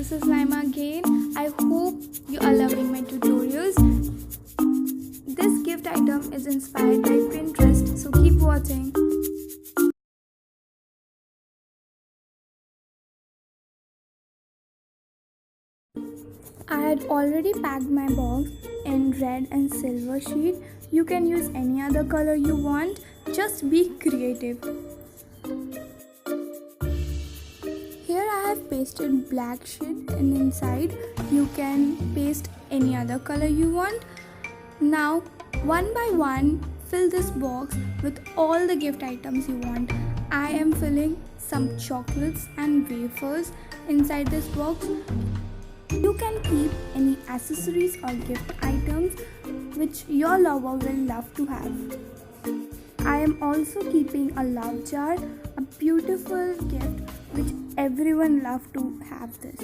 this is Naima again. I hope you are loving my tutorials. This gift item is inspired by Pinterest, so keep watching. I had already packed my box in red and silver sheet. You can use any other color you want, just be creative. Here I have pasted black sheet and inside you can paste any other color you want. Now one by one fill this box with all the gift items you want. I am filling some chocolates and wafers inside this box. You can keep any accessories or gift items which your lover will love to have. I am also keeping a love jar, a beautiful gift which everyone loves to have this.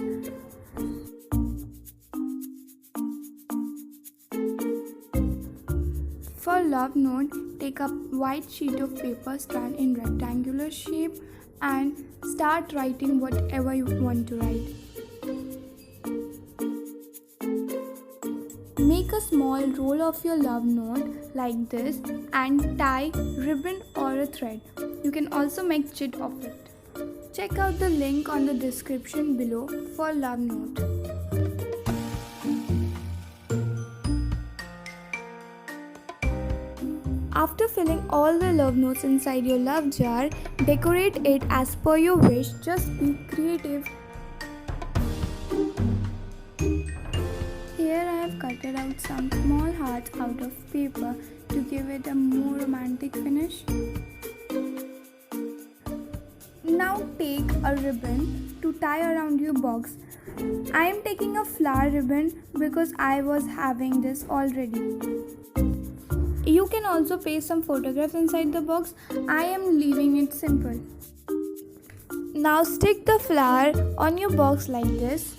For love note, take a white sheet of paper strand in rectangular shape and start writing whatever you want to write. Make a small roll of your love note like this and tie ribbon or a thread. You can also make chit of it. Check out the link on the description below for love note. After filling all the love notes inside your love jar, decorate it as per your wish. Just be creative. Here I have cutted out some small hearts out of paper to give it a more romantic finish. Now take a ribbon to tie around your box. I am taking a flower ribbon because I was having this already. You can also paste some photographs inside the box. I am leaving it simple. Now stick the flower on your box like this.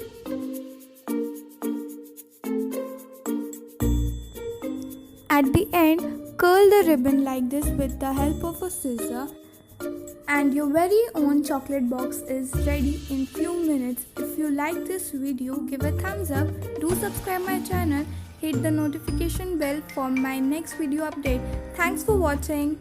At the end, curl the ribbon like this with the help of a scissor. And your very own chocolate box is ready in few minutes. If you like this video, give a thumbs up. Do subscribe my channel. Hit the notification bell for my next video update. Thanks for watching.